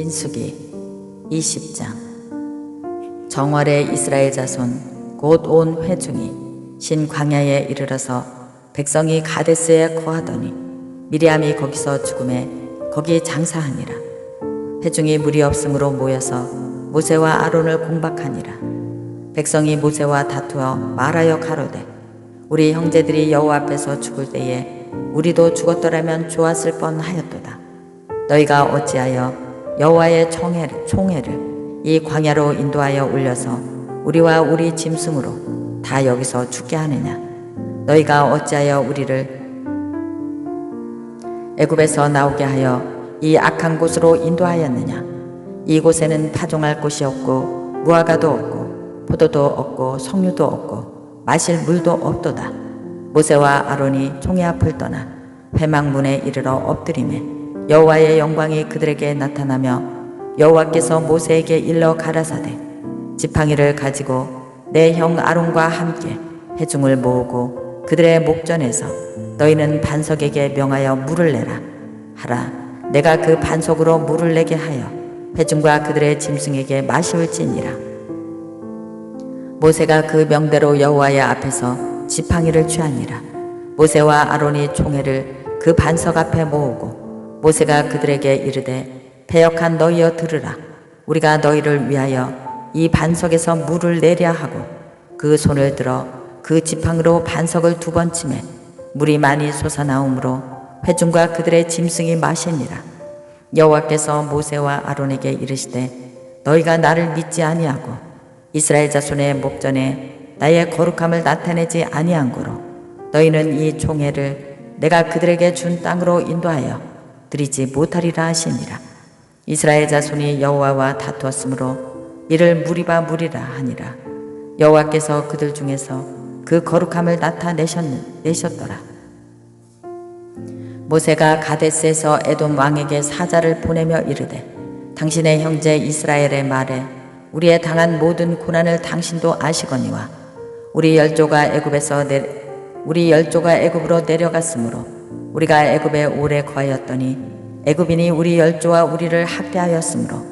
민수기 20장. 정월에 이스라엘 자손 곧 온 회중이 신 광야에 이르러서 백성이 가데스에 거하더니 미리암이 거기서 죽음에 거기 장사하니라. 회중이 무리 없음으로 모여서 모세와 아론을 공박하니라. 백성이 모세와 다투어 말하여 가로되 우리 형제들이 여호와 앞에서 죽을 때에 우리도 죽었더라면 좋았을 뻔하였도다. 너희가 어찌하여 여호와의 총회를 이 광야로 인도하여 올려서 우리와 우리 짐승으로 다 여기서 죽게 하느냐? 너희가 어찌하여 우리를 애굽에서 나오게 하여 이 악한 곳으로 인도하였느냐? 이곳에는 파종할 곳이 없고 무화과도 없고 포도도 없고 석류도 없고 마실 물도 없도다. 모세와 아론이 총회 앞을 떠나 회막문에 이르러 엎드리매 여호와의 영광이 그들에게 나타나며 여호와께서 모세에게 일러 가라사대 지팡이를 가지고 내 형 아론과 함께 회중을 모으고 그들의 목전에서 너희는 반석에게 명하여 물을 내라 하라. 내가 그 반석으로 물을 내게 하여 회중과 그들의 짐승에게 마시울지니라. 모세가 그 명대로 여호와의 앞에서 지팡이를 취하니라. 모세와 아론이 총회를 그 반석 앞에 모으고 모세가 그들에게 이르되 패역한 너희여 들으라. 우리가 너희를 위하여 이 반석에서 물을 내랴 하고 그 손을 들어 그 지팡이로 반석을 2번 치매 물이 많이 솟아나오므로 회중과 그들의 짐승이 마시니라. 여호와께서 모세와 아론에게 이르시되 너희가 나를 믿지 아니하고 이스라엘 자손의 목전에 나의 거룩함을 나타내지 아니한 고로 너희는 이 총회를 내가 그들에게 준 땅으로 인도하여 드리지 못하리라 하시니라. 이스라엘 자손이 여호와와 다투었으므로 이를 무리바 무리라 하니라. 여호와께서 그들 중에서 그 거룩함을 나타내셨더라. 모세가 가데스에서 에돔 왕에게 사자를 보내며 이르되 당신의 형제 이스라엘의 말에 우리의 당한 모든 고난을 당신도 아시거니와 우리 열조가 애굽으로 내려갔으므로 우리가 애굽에 오래 거하였더니 애굽인이 우리 열조와 우리를 학대하였으므로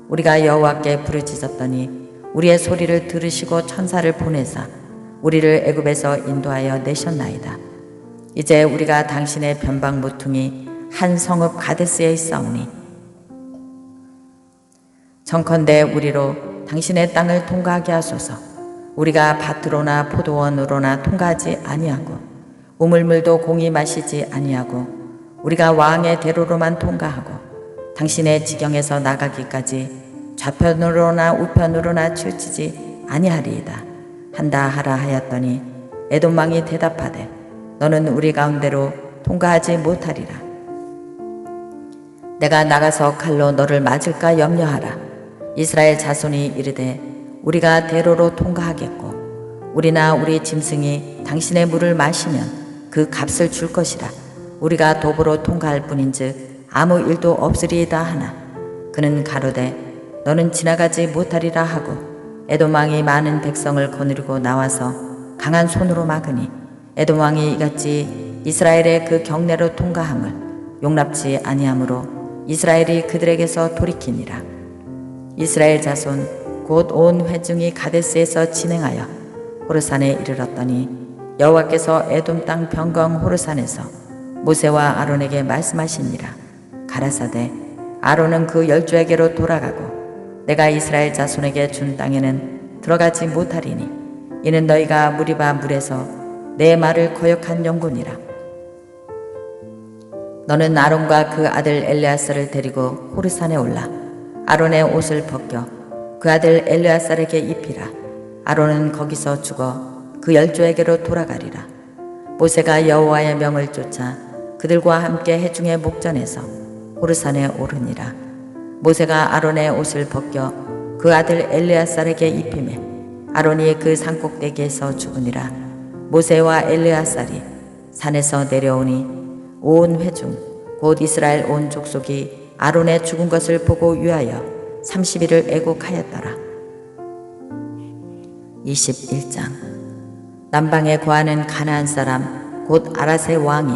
우리가 여호와께 부르짖었더니 우리의 소리를 들으시고 천사를 보내사 우리를 애굽에서 인도하여 내셨나이다. 이제 우리가 당신의 변방 모퉁이 한 성읍 가데스에 있사오니 청컨대 우리로 당신의 땅을 통과하게 하소서. 우리가 밭으로나 포도원으로나 통과하지 아니하고 우물물도 공히 마시지 아니하고 우리가 왕의 대로로만 통과하고 당신의 지경에서 나가기까지 좌편으로나 우편으로나 치우치지 아니하리이다 한다 하라 하였더니 에돔 왕이 대답하되 너는 우리 가운데로 통과하지 못하리라. 내가 나가서 칼로 너를 맞을까 염려하라. 이스라엘 자손이 이르되 우리가 대로로 통과하겠고 우리나 우리 짐승이 당신의 물을 마시면 그 값을 줄 것이라. 우리가 도보로 통과할 뿐인즉 아무 일도 없으리이다 하나 그는 가로되 너는 지나가지 못하리라 하고 에돔 왕이 많은 백성을 거느리고 나와서 강한 손으로 막으니 에돔 왕이 이같이 이스라엘의 그 경내로 통과함을 용납지 아니하므로 이스라엘이 그들에게서 돌이키니라. 이스라엘 자손 곧 온 회중이 가데스에서 진행하여 호르산에 이르렀더니 여호와께서 에돔 땅 변경 호르산에서 모세와 아론에게 말씀하시니라. 가라사대 아론은 그 열조에게로 돌아가고 내가 이스라엘 자손에게 준 땅에는 들어가지 못하리니 이는 너희가 무리바 물에서 내 말을 거역한 연고니라. 너는 아론과 그 아들 엘르아사를 데리고 호르산에 올라 아론의 옷을 벗겨 그 아들 엘르아사에게 입히라. 아론은 거기서 죽어 그 열조에게로 돌아가리라. 모세가 여호와의 명을 쫓아 그들과 함께 회중의 목전에서 호르산에 오르니라. 모세가 아론의 옷을 벗겨 그 아들 엘르아사에게 입히매 아론이 그 산꼭대기에서 죽으니라. 모세와 엘르아살이 산에서 내려오니 온 회중 곧 이스라엘 온 족속이 아론의 죽은 것을 보고 유하여 30일을 애곡하였더라. 21장. 남방에 거하는 가나안 사람 곧 아라세 왕이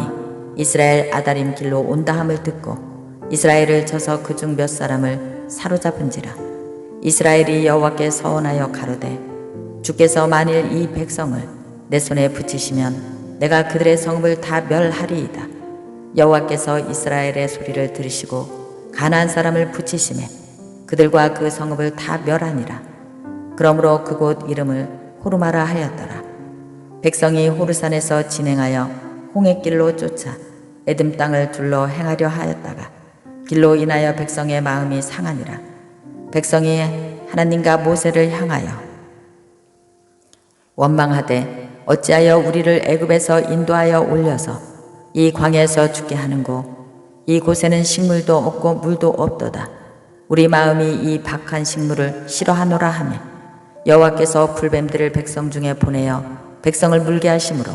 이스라엘 아다림 길로 온다함을 듣고 이스라엘을 쳐서 그중 몇 사람을 사로잡은지라. 이스라엘이 여호와께 서원하여 가로되 주께서 만일 이 백성을 내 손에 붙이시면 내가 그들의 성읍을 다 멸하리이다. 여호와께서 이스라엘의 소리를 들으시고 가나안 사람을 붙이심에 그들과 그 성읍을 다 멸하니라. 그러므로 그곳 이름을 호르마라 하였더라. 백성이 호르산에서 진행하여 홍해길로 쫓아 에돔 땅을 둘러 행하려 하였다가 길로 인하여 백성의 마음이 상하니라. 백성이 하나님과 모세를 향하여 원망하되 어찌하여 우리를 애굽에서 인도하여 올려서 이 광야에서 죽게 하는고 이 곳에는 식물도 없고 물도 없도다. 우리 마음이 이 박한 식물을 싫어하노라 하며 여호와께서 불뱀들을 백성 중에 보내어 백성을 물게 하심으로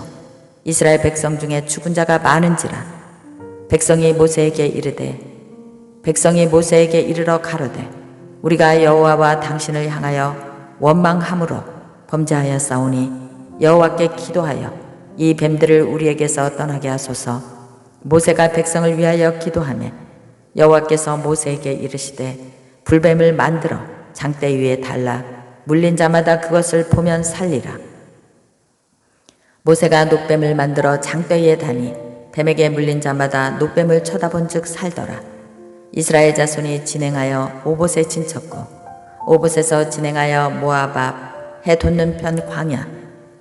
이스라엘 백성 중에 죽은 자가 많은지라. 백성이 모세에게 이르러 가로되 우리가 여호와와 당신을 향하여 원망함으로 범죄하였사오니 여호와께 기도하여 이 뱀들을 우리에게서 떠나게 하소서. 모세가 백성을 위하여 기도하며 여호와께서 모세에게 이르시되 불뱀을 만들어 장대 위에 달라 물린 자마다 그것을 보면 살리라. 모세가 녹뱀을 만들어 장대 위에 다니 뱀에게 물린 자마다 녹뱀을 쳐다본 즉 살더라. 이스라엘 자손이 진행하여 오봇에 진쳤고 오봇에서 진행하여 모압 앞 해 돋는 편 광야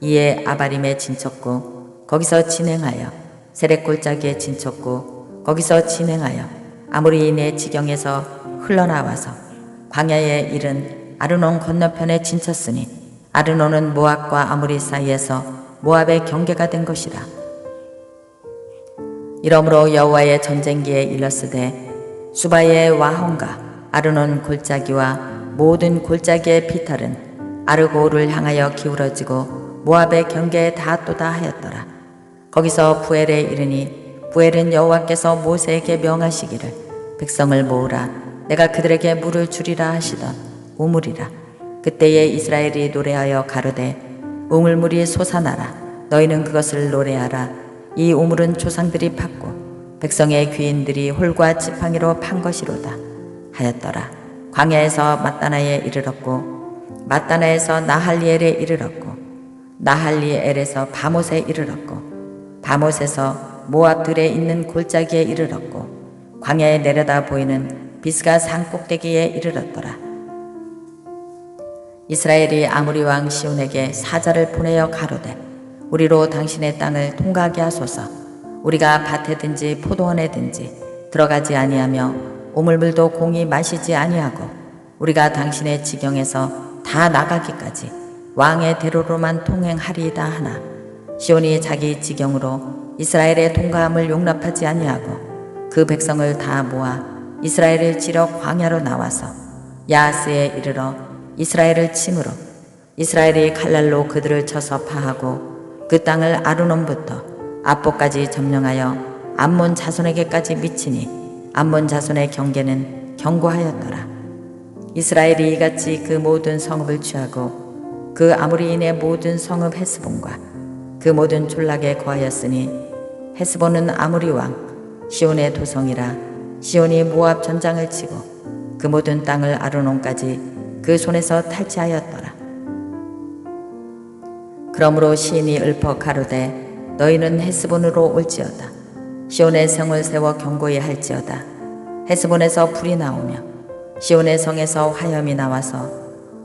이에 아바림에 진쳤고 거기서 진행하여 세렉 골짜기에 진쳤고 거기서 진행하여 아모리인의 지경에서 흘러나와서 광야에 이른 아르논 건너편에 진쳤으니 아르논은 모압과 아모리 사이에서 모압의 경계가 된 것이라. 이러므로 여호와의 전쟁기에 일렀으되 수바의 와혼과 아르논 골짜기와 모든 골짜기의 비탈은 아르고를 향하여 기울어지고 모압의 경계에 닿았도다 하였더라. 거기서 부엘에 이르니 부엘은 여호와께서 모세에게 명하시기를 백성을 모으라 내가 그들에게 물을 주리라 하시던 우물이라. 그때에 이스라엘이 노래하여 가로되 우물물이 솟아나라 너희는 그것을 노래하라. 이 우물은 조상들이 팠고 백성의 귀인들이 홀과 지팡이로 판 것이로다 하였더라. 광야에서 mat다나에 이르렀고 mat다나에서 나할리엘에 이르렀고 나할리엘에서 바못에 이르렀고 바못에서 모압들에 있는 골짜기에 이르렀고 광야에 내려다 보이는 비스가 산 꼭대기에 이르렀더라. 이스라엘이 아모리 왕 시온에게 사자를 보내어 가로되 우리로 당신의 땅을 통과하게 하소서. 우리가 밭에든지 포도원에든지 들어가지 아니하며 오물물도 공히 마시지 아니하고 우리가 당신의 지경에서 다 나가기까지 왕의 대로로만 통행하리이다 하나 시온이 자기 지경으로 이스라엘의 통과함을 용납하지 아니하고 그 백성을 다 모아 이스라엘을 치러 광야로 나와서 야하스에 이르러 이스라엘을 치므로 이스라엘이 칼날로 그들을 쳐서 파하고 그 땅을 아르논부터 압보까지 점령하여 암몬 자손에게까지 미치니 암몬 자손의 경계는 견고하였더라. 이스라엘이 이같이 그 모든 성읍을 취하고 그 아모리인의 모든 성읍 헤스본과 그 모든 졸락에 거하였으니 헤스본은 아모리 왕 시온의 도성이라. 시온이 모압 전장을 치고 그 모든 땅을 아르논까지 그 손에서 탈취하였더라. 그러므로 시인이 읊어 가로되 너희는 헤스본으로 올지어다. 시온의 성을 세워 견고히 할지어다. 헤스본에서 불이 나오며 시온의 성에서 화염이 나와서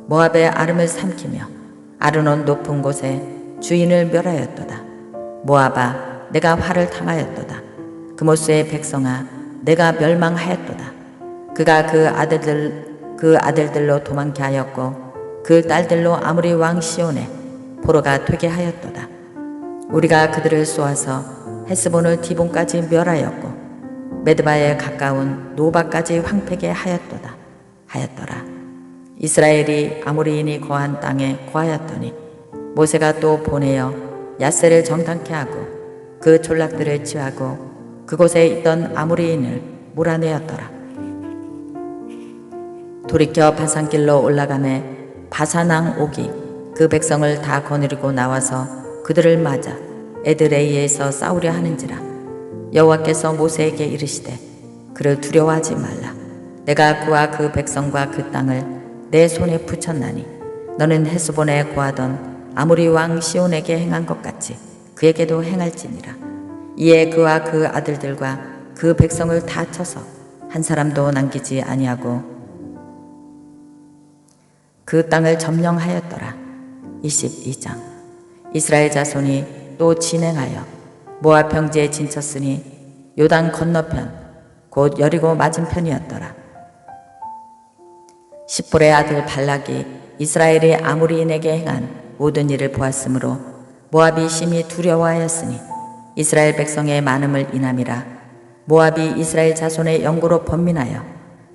모압의 아름을 삼키며 아르논 높은 곳에 주인을 멸하였도다. 모압아 내가 화를 당하였도다. 그모스의 백성아 내가 멸망하였도다. 그가 그 아들들로 도망케 하였고 그 딸들로 아모리 왕 시온에 포로가 되게 하였도다. 우리가 그들을 쏘아서 헤스본을 디본까지 멸하였고 메드바에 가까운 노바까지 황폐게 하였더라. 이스라엘이 아모리인이 거한 땅에 거하였더니 모세가 또 보내어 야세를 정탐케 하고 그 졸락들을 취하고 그곳에 있던 아모리인을 몰아내었더라. 돌이켜 바산길로 올라가매 바산왕 옥이 그 백성을 다 거느리고 나와서 그들을 맞아 에드레이에서 싸우려 하는지라. 여호와께서 모세에게 이르시되 그를 두려워하지 말라. 내가 그와 그 백성과 그 땅을 내 손에 붙였나니 너는 헤스본에 고하던 아모리 왕 시온에게 행한 것 같이 그에게도 행할지니라. 이에 그와 그 아들들과 그 백성을 다 쳐서 한 사람도 남기지 아니하고 그 땅을 점령하였더라. 22장. 이스라엘 자손이 또 진행하여 모압 평지에 진쳤으니 요단 건너편 곧 여리고 맞은편이었더라. 십볼의 아들 발락이 이스라엘이 아모리인에게 행한 모든 일을 보았으므로 모압이 심히 두려워하였으니 이스라엘 백성의 많음을 인함이라. 모압이 이스라엘 자손의 영고로 번민하여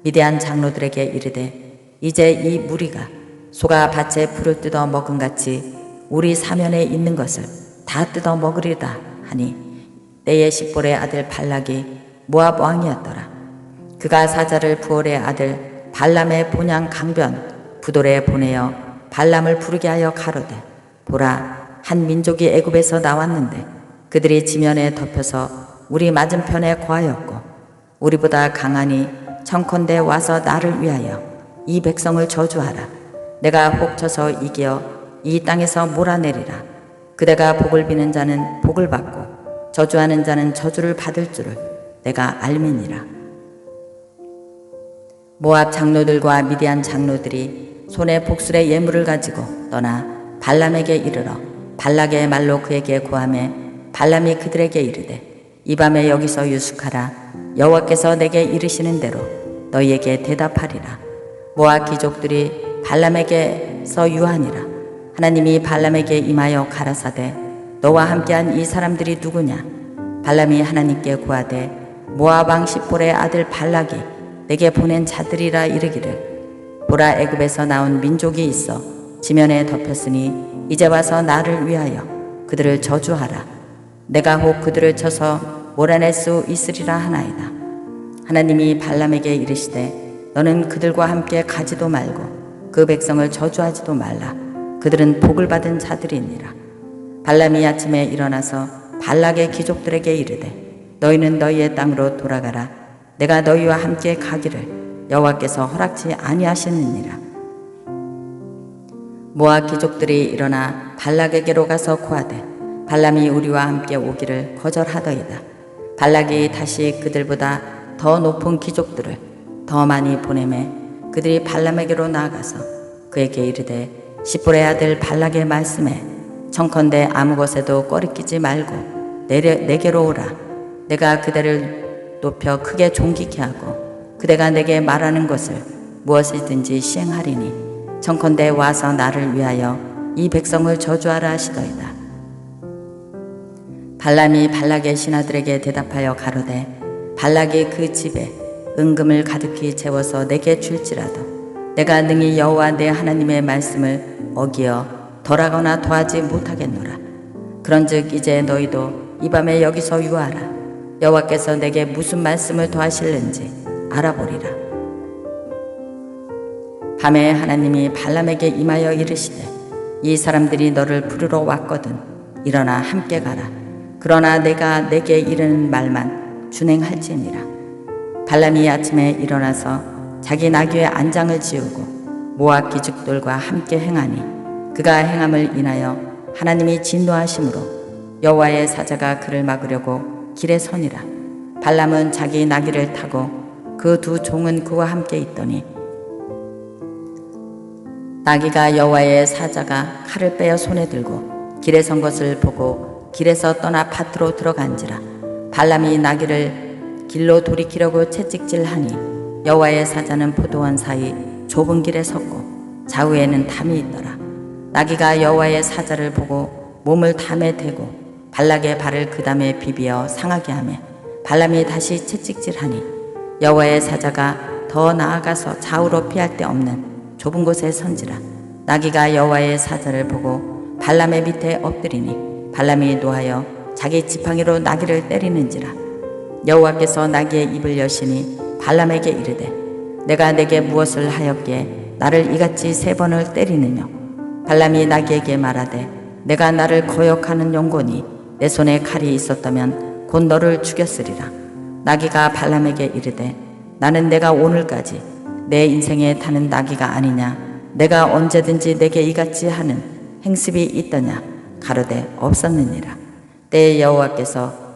미디안 장로들에게 이르되 이제 이 무리가 소가 밭에 풀을 뜯어 먹은같이 우리 사면에 있는 것을 다 뜯어 먹으리다 하니 때에 십볼의 아들 발락이 모압 왕이었더라. 그가 사자를 부올의 아들 발람의 본향 강변 부돌에 보내어 발람을 부르게 하여 가로되 보라, 한 민족이 애굽에서 나왔는데 그들이 지면에 덮여서 우리 맞은편에 거하였고 우리보다 강하니 청컨대 와서 나를 위하여 이 백성을 저주하라. 내가 혹 쳐서 이겨 이 땅에서 몰아내리라. 그대가 복을 비는 자는 복을 받고 저주하는 자는 저주를 받을 줄을 내가 알미니라. 모압 장로들과 미디안 장로들이 손에 복술의 예물을 가지고 떠나 발람에게 이르러 발락의 말로 그에게 고하매 발람이 그들에게 이르되 이 밤에 여기서 유숙하라. 여호와께서 내게 이르시는 대로 너희에게 대답하리라. 모압 귀족들이 발람에게서 유하니라. 하나님이 발람에게 임하여 가라사대 너와 함께한 이 사람들이 누구냐? 발람이 하나님께 고하되 모압 왕 십볼의 아들 발락이 내게 보낸 자들이라 이르기를 보라, 애굽에서 나온 민족이 있어 지면에 덮였으니 이제 와서 나를 위하여 그들을 저주하라. 내가 혹 그들을 쳐서 몰아낼 수 있으리라 하나이다. 하나님이 발람에게 이르시되 너는 그들과 함께 가지도 말고 그 백성을 저주하지도 말라. 그들은 복을 받은 자들이니라. 발람이 아침에 일어나서 발락의 귀족들에게 이르되 너희는 너희의 땅으로 돌아가라. 내가 너희와 함께 가기를 여호와께서 허락지 아니하셨느니라. 모압 귀족들이 일어나 발락에게로 가서 고하되 발람이 우리와 함께 오기를 거절하더이다. 발락이 다시 그들보다 더 높은 귀족들을 더 많이 보내매 그들이 발람에게로 나아가서 그에게 이르되 십볼의 아들 발락의 말씀에 청컨대 아무 것에도 꺼리끼지 말고 내게로 오라. 내가 그대를 높여 크게 존귀케 하고 그대가 내게 말하는 것을 무엇이든지 시행하리니 청컨대 와서 나를 위하여 이 백성을 저주하라 하시더이다. 발람이 발락의 신하들에게 대답하여 가로되 발락이 그 집에 은금을 가득히 채워서 내게 줄지라도 내가 능히 여호와 내 하나님의 말씀을 어기어 덜하거나 더하지 못하겠노라. 그런즉 이제 너희도 이 밤에 여기서 유하라. 여호와께서 내게 무슨 말씀을 더하실는지 알아보리라. 밤에 하나님이 발람에게 임하여 이르시되 이 사람들이 너를 부르러 왔거든 일어나 함께 가라. 그러나 내가 내게 이르는 말만 준행할지니라. 발람이 아침에 일어나서 자기 나귀의 안장을 지우고 모압 귀족들과 함께 행하니 그가 행함을 인하여 하나님이 진노하심으로 여호와의 사자가 그를 막으려고 길에 서니라. 발람은 자기 나귀를 타고 그 두 종은 그와 함께 있더니 나귀가 여호와의 사자가 칼을 빼어 손에 들고 길에 선 것을 보고 길에서 떠나 밭으로 들어간지라. 발람이 나귀를 길로 돌이키려고 채찍질하니 여호와의 사자는 포도원 사이 좁은 길에 섰고 좌우에는 담이 있더라. 나귀가 여호와의 사자를 보고 몸을 담에 대고 발락의 발을 그 담에 비비어 상하게 하며 발람이 다시 채찍질하니 여호와의 사자가 더 나아가서 좌우로 피할 데 없는 좁은 곳에 선지라. 나귀가 여호와의 사자를 보고 발람의 밑에 엎드리니 발람이 노하여 자기 지팡이로 나귀를 때리는지라. 여호와께서 나귀의 입을 여시니 발람에게 이르되 내가 내게 무엇을 하였기에 나를 이같이 3번을 때리느냐. 발람이 나귀에게 말하되 내가 나를 거역하는 용곤이 내 손에 칼이 있었다면 곧 너를 죽였으리라. 나귀가 발람에게 이르되 나는 내가 오늘까지 내 인생에 타는 나귀가 아니냐? 내가 언제든지 내게 이같이 하는 행습이 있더냐? 가로되 없었느니라. 때에 여호와께서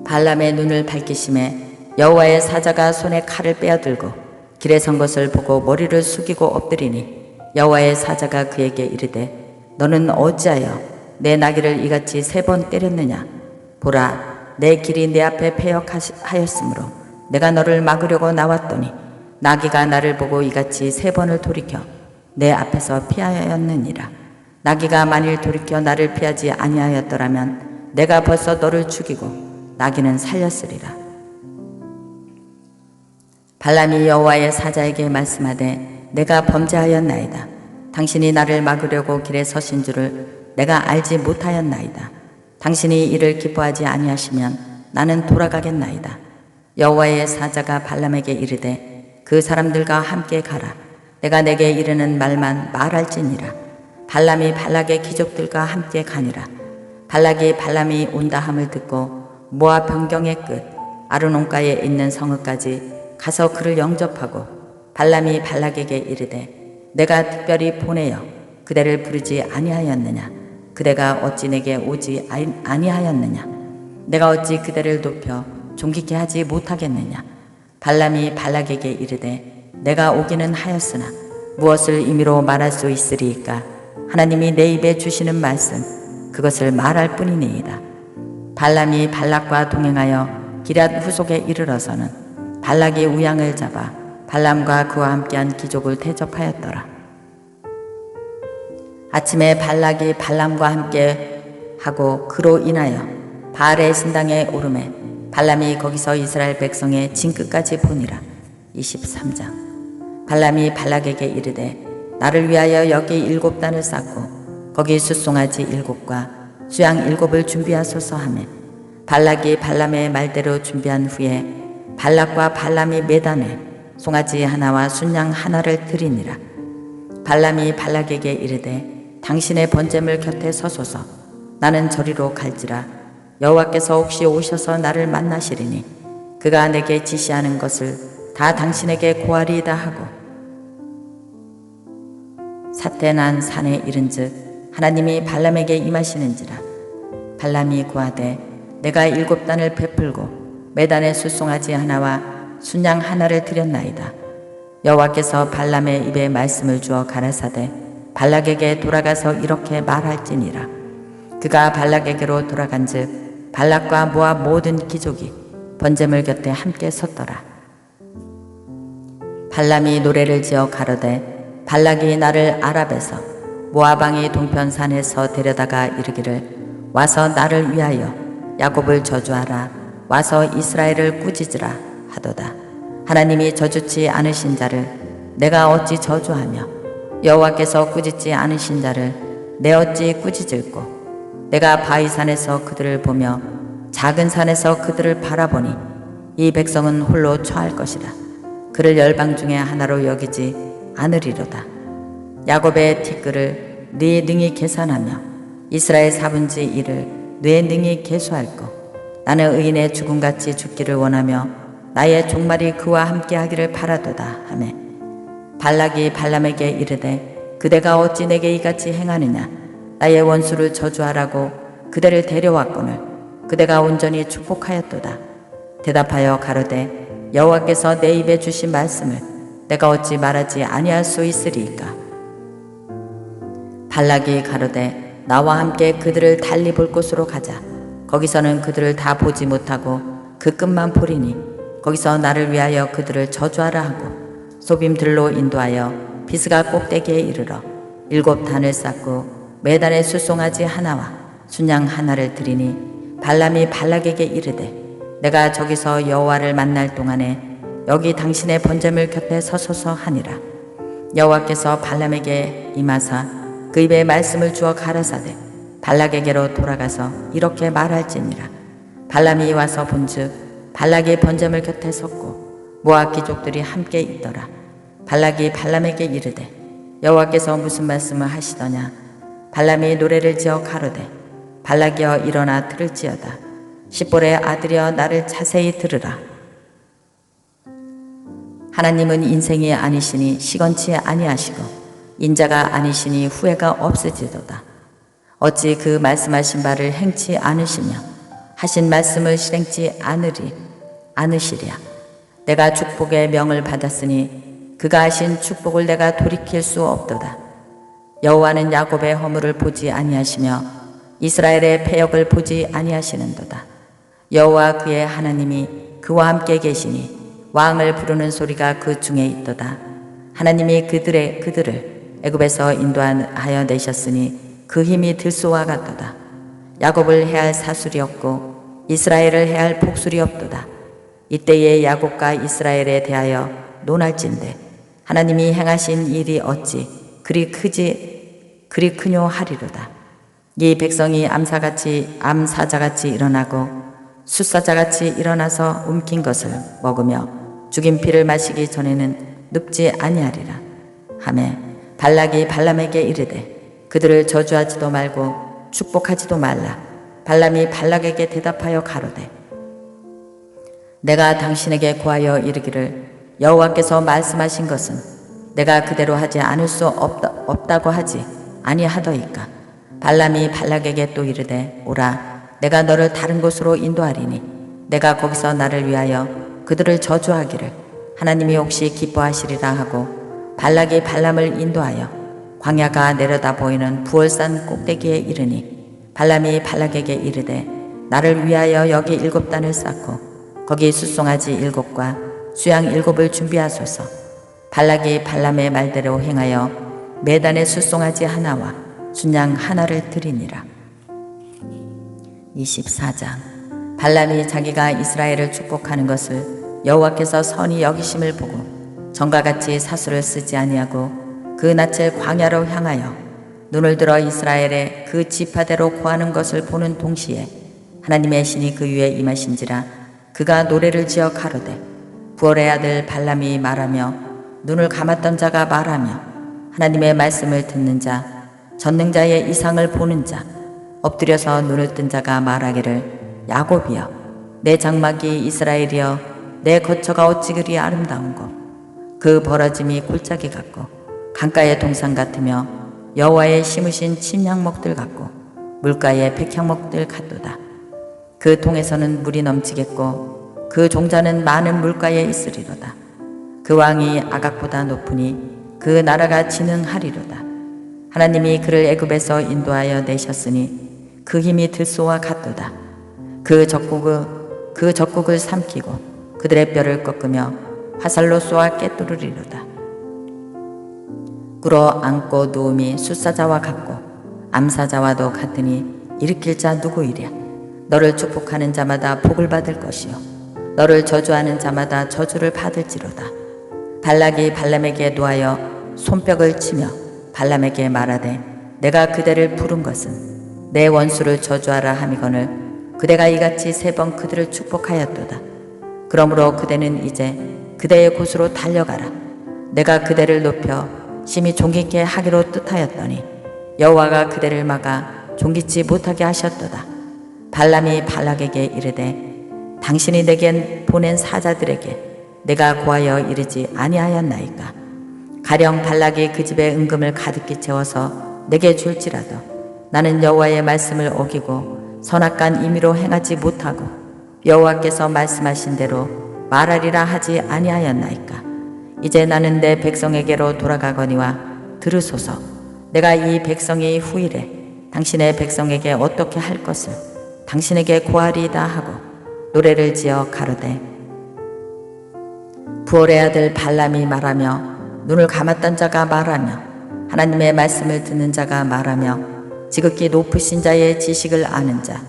발람의 눈을 밝히심에 여호와의 사자가 손에 칼을 빼어들고 길에 선 것을 보고 머리를 숙이고 엎드리니 여호와의 사자가 그에게 이르되 너는 어찌하여 내 나귀를 이같이 3번 때렸느냐? 보라, 내 길이 내 앞에 패역하였으므로 내가 너를 막으려고 나왔더니 나귀가 나를 보고 이같이 3번을 돌이켜 내 앞에서 피하였느니라. 나귀가 만일 돌이켜 나를 피하지 아니하였더라면 내가 벌써 너를 죽이고 나귀는 살렸으리라. 발람이 여호와의 사자에게 말씀하되 내가 범죄하였나이다. 당신이 나를 막으려고 길에 서신 줄을 내가 알지 못하였나이다. 당신이 이를 기뻐하지 아니하시면 나는 돌아가겠나이다. 여호와의 사자가 발람에게 이르되 그 사람들과 함께 가라. 내가 내게 이르는 말만 말할지니라. 발람이 발락의 귀족들과 함께 가니라. 발락이 발람이 온다 함을 듣고 모압 변경의 끝 아르논가에 있는 성읍까지 가서 그를 영접하고 발람이 발락에게 이르되 내가 특별히 보내어 그대를 부르지 아니하였느냐? 그대가 어찌 내게 오지 아니하였느냐? 내가 어찌 그대를 높여 존귀케 하지 못하겠느냐? 발람이 발락에게 이르되 내가 오기는 하였으나 무엇을 임의로 말할 수 있으리이까? 하나님이 내 입에 주시는 말씀 그것을 말할 뿐이니이다. 발람이 발락과 동행하여 기럇 후속에 이르러서는 발락이 우양을 잡아 발람과 그와 함께한 귀족을 대접하였더라. 아침에 발락이 발람과 함께 하고 그로 인하여 바알의 신당에 오르매 발람이 거기서 이스라엘 백성의 진끝까지 보니라. 23장. 발람이 발락에게 이르되 나를 위하여 여기 7단을 쌓고 거기 숫송아지 7과 수양 7을 준비하소서 하매 발락이 발람의 말대로 준비한 후에 발락과 발람이 매단에 송아지 하나와 순양 하나를 드리니라. 발람이 발락에게 이르되 당신의 번제물 곁에 서소서. 나는 저리로 갈지라. 여호와께서 혹시 오셔서 나를 만나시리니 그가 내게 지시하는 것을 다 당신에게 고하리이다 하고 사태난 산에 이른즉 하나님이 발람에게 임하시는지라. 발람이 고하되 내가 7단을 베풀고 매단에 숫송아지 하나와 순양 하나를 드렸나이다. 여호와께서 발람의 입에 말씀을 주어 가라사대 발락에게 돌아가서 이렇게 말할지니라. 그가 발락에게로 돌아간즉 발락과 모압 모든 귀족이 번제물 곁에 함께 섰더라. 발람이 노래를 지어 가로되 발락이 나를 아랍에서 모압 왕의 동편 산에서 데려다가 이르기를 와서 나를 위하여 야곱을 저주하라. 와서 이스라엘을 꾸짖으라 하도다. 하나님이 저주치 않으신 자를 내가 어찌 저주하며 여호와께서 꾸짖지 않으신 자를 내 어찌 꾸짖을꼬. 내가 바위산에서 그들을 보며 작은 산에서 그들을 바라보니 이 백성은 홀로 처할 것이다. 그를 열방 중에 하나로 여기지 않으리로다. 야곱의 티끌을 네 능히 계산하며 이스라엘 4분의 1을 네 능히 계수할꼬. 나는 의인의 죽음같이 죽기를 원하며 나의 종말이 그와 함께하기를 바라도다 하매 발락이 발람에게 이르되 그대가 어찌 내게 이같이 행하느냐? 나의 원수를 저주하라고 그대를 데려왔거늘 그대가 온전히 축복하였도다. 대답하여 가로되 여호와께서 내 입에 주신 말씀을 내가 어찌 말하지 아니할 수 있으리이까? 발락이 가로되 나와 함께 그들을 달리 볼 곳으로 가자. 거기서는 그들을 다 보지 못하고 그 끝만 보리니 거기서 나를 위하여 그들을 저주하라 하고 소빔들로 인도하여 비스가 꼭대기에 이르러 7단을 쌓고 매단에 숫송아지 하나와 순양 하나를 드리니 발람이 발락에게 이르되 내가 저기서 여호와를 만날 동안에 여기 당신의 번제물 곁에 서소서 하니라. 여호와께서 발람에게 임하사 그 입에 말씀을 주어 가라사대 발락에게로 돌아가서 이렇게 말할지니라. 발람이 와서 본즉 발락이 번제물 곁에 섰고 모압 귀족들이 함께 있더라. 발락이 발람에게 이르되 여호와께서 무슨 말씀을 하시더냐? 발람이 노래를 지어 가로되 발락이여 일어나 들을지어다. 십볼의 아들이여 나를 자세히 들으라. 하나님은 인생이 아니시니 시건치 아니하시고 인자가 아니시니 후회가 없으시도다. 어찌 그 말씀하신 바를 행치 않으시며 하신 말씀을 실행치 않으시랴. 내가 축복의 명을 받았으니 그가 하신 축복을 내가 돌이킬 수 없도다. 여호와는 야곱의 허물을 보지 아니하시며 이스라엘의 패역을 보지 아니하시는도다. 여호와 그의 하나님이 그와 함께 계시니 왕을 부르는 소리가 그 중에 있도다. 하나님이 그들을 애굽에서 인도하여 내셨으니 그 힘이 들소와 같도다. 야곱을 해할 사술이 없고 이스라엘을 해할 복술이 없도다. 이때에 야곱과 이스라엘에 대하여 논할진대 하나님이 행하신 일이 어찌 그리 크뇨 하리로다. 이 백성이 암사자같이 일어나고 숫사자같이 일어나서 움킨 것을 먹으며 죽인 피를 마시기 전에는 눕지 아니하리라 하매 발락이 발람에게 이르되 그들을 저주하지도 말고 축복하지도 말라. 발람이 발락에게 대답하여 가로되 내가 당신에게 구하여 이르기를 여호와께서 말씀하신 것은 내가 그대로 하지 않을 수 없다고 하지 아니하더이까. 발람이 발락에게 또 이르되 오라 내가 너를 다른 곳으로 인도하리니 내가 거기서 나를 위하여 그들을 저주하기를 하나님이 혹시 기뻐하시리라 하고 발락이 발람을 인도하여 광야가 내려다 보이는 부월산 꼭대기에 이르니 발람이 발락에게 이르되 나를 위하여 여기 7단을 쌓고 거기 숫송아지 7과 수양 7을 준비하소서. 발락이 발람의 말대로 행하여 매단의 숫송아지 하나와 순양 하나를 드리니라. 24장. 발람이 자기가 이스라엘을 축복하는 것을 여호와께서 선히 여기심을 보고 전과 같이 사수를 쓰지 아니하고 그 낯을 광야로 향하여 눈을 들어 이스라엘의 그 지파대로 구하는 것을 보는 동시에 하나님의 신이 그 위에 임하신지라. 그가 노래를 지어 가로되 부올의 아들 발람이 말하며 눈을 감았던 자가 말하며 하나님의 말씀을 듣는 자 전능자의 이상을 보는 자 엎드려서 눈을 뜬 자가 말하기를 야곱이여 내 장막이 이스라엘이여 내 거처가 어찌 그리 아름다운고 그 벌어짐이 골짜기 같고 강가의 동산 같으며 여호와의 심으신 침향목들 같고 물가의 백향목들 같도다. 그 통에서는 물이 넘치겠고 그 종자는 많은 물가에 있으리로다. 그 왕이 아각보다 높으니 그 나라가 진흥하리로다. 하나님이 그를 애굽에서 인도하여 내셨으니 그 힘이 들소와 같도다. 그 적국을 삼키고 그들의 뼈를 꺾으며 화살로 쏘아 깨뜨리리로다. 꿇어 앉고 누움이 숫사자와 같고 암사자와도 같으니 일으킬 자 누구이랴. 너를 축복하는 자마다 복을 받을 것이요 너를 저주하는 자마다 저주를 받을지로다. 발락이 발람에게 노하여 손뼉을 치며 발람에게 말하되 내가 그대를 부른 것은 내 원수를 저주하라 함이거늘 그대가 이같이 3번 그들을 축복하였도다. 그러므로 그대는 이제 그대의 곳으로 달려가라. 내가 그대를 높여 심히 존귀케 하기로 뜻하였더니 여호와가 그대를 막아 존귀치 못하게 하셨도다. 발람이 발락에게 이르되 당신이 내게 보낸 사자들에게 내가 고하여 이르지 아니하였나이까. 가령 발락이 그 집에 은금을 가득히 채워서 내게 줄지라도 나는 여호와의 말씀을 어기고 선악간 임의로 행하지 못하고 여호와께서 말씀하신 대로 말하리라 하지 아니하였나이까. 이제 나는 내 백성에게로 돌아가거니와 들으소서. 내가 이 백성이 후일에 당신의 백성에게 어떻게 할 것을 당신에게 고하리이다 하고 노래를 지어 가로되 부올의 아들 발람이 말하며 눈을 감았던 자가 말하며 하나님의 말씀을 듣는 자가 말하며 지극히 높으신 자의 지식을 아는 자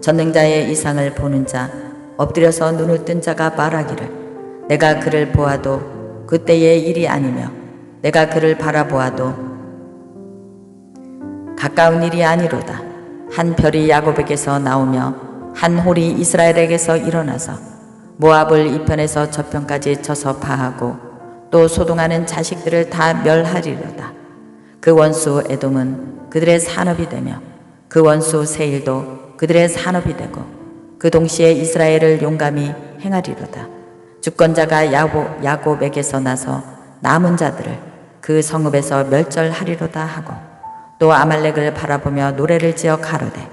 전능자의 이상을 보는 자 엎드려서 눈을 뜬 자가 말하기를 내가 그를 보아도 그때의 일이 아니며 내가 그를 바라보아도 가까운 일이 아니로다. 한 별이 야곱에게서 나오며 한 홀이 이스라엘에게서 일어나서 모압을 이편에서 저편까지 쳐서 파하고 또 소동하는 자식들을 다 멸하리로다. 그 원수 에돔은 그들의 산업이 되며 그 원수 세일도 그들의 산업이 되고 그 동시에 이스라엘을 용감히 행하리로다. 주권자가 야곱에게서 나서 남은 자들을 그 성읍에서 멸절하리로다 하고 또 아말렉을 바라보며 노래를 지어 가로되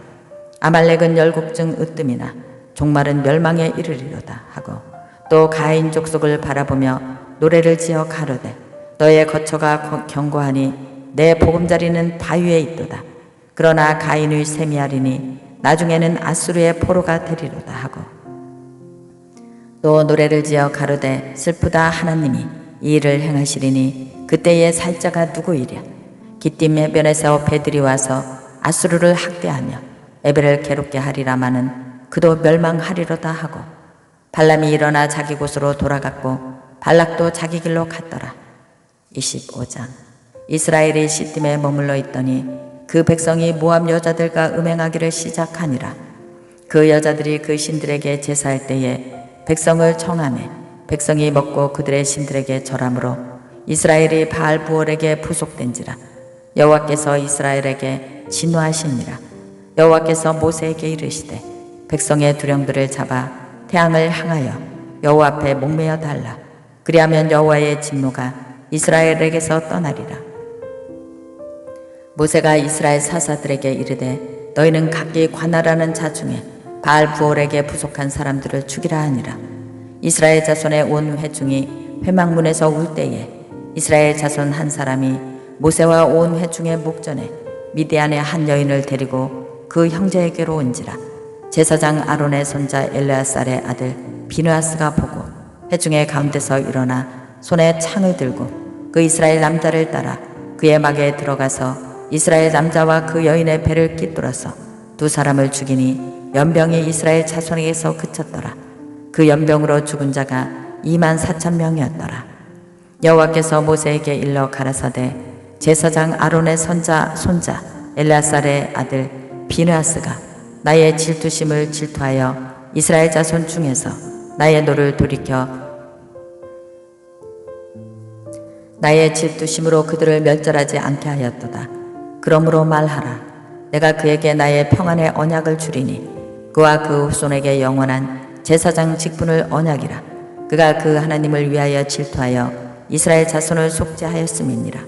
아말렉은 열국중 으뜸이나 종말은 멸망에 이르리로다 하고 또 가인 족속을 바라보며 노래를 지어 가로되 너의 거처가 견고하니 내 보금자리는 바위에 있도다. 그러나 가인의 세미하리니 나중에는 아수르의 포로가 되리로다 하고 또 노래를 지어 가로되 슬프다 하나님이 이 일을 행하시리니 그때의 살자가 누구이랴. 기띔 해변에서 배들이 와서 아수르를 학대하며 에벨을 괴롭게 하리라마는 그도 멸망하리로다 하고 발람이 일어나 자기 곳으로 돌아갔고 발락도 자기 길로 갔더라. 25장. 이스라엘이 시딤에 머물러 있더니 그 백성이 모압 여자들과 음행하기를 시작하니라. 그 여자들이 그 신들에게 제사할 때에 백성을 청하매 백성이 먹고 그들의 신들에게 절함으로 이스라엘이 바알 부올에게 부속된지라. 여호와께서 이스라엘에게 진노하시니라. 여호와께서 모세에게 이르시되 백성의 두령들을 잡아 태양을 향하여 여호와 앞에 목매어 달라. 그리하면 여호와의 진노가 이스라엘에게서 떠나리라. 모세가 이스라엘 사사들에게 이르되 너희는 각기 관할하는 자 중에 바알 부올에게 부속한 사람들을 죽이라 하니라. 이스라엘 자손의 온 회중이 회막문에서 울 때에 이스라엘 자손 한 사람이 모세와 온 회중의 목전에 미디안의 한 여인을 데리고 그 형제에게로 온지라. 제사장 아론의 손자 엘르아살의 아들 비느하스가 보고 회중의 가운데서 일어나 손에 창을 들고 그 이스라엘 남자를 따라 그의 막에 들어가서 이스라엘 남자와 그 여인의 배를 깃들어서 두 사람을 죽이니 연병이 이스라엘 자손에게서 그쳤더라. 그 연병으로 죽은 자가 24,000명이었더라. 여호와께서 모세에게 일러 가라사대 제사장 아론의 손자 엘르아살의 아들 비느하스가 나의 질투심을 질투하여 이스라엘 자손 중에서 나의 노를 돌이켜 나의 질투심으로 그들을 멸절하지 않게 하였도다. 그러므로 말하라. 내가 그에게 나의 평안의 언약을 주리니 그와 그 후손에게 영원한 제사장 직분을 언약이라. 그가 그 하나님을 위하여 질투하여 이스라엘 자손을 속죄하였음이니라.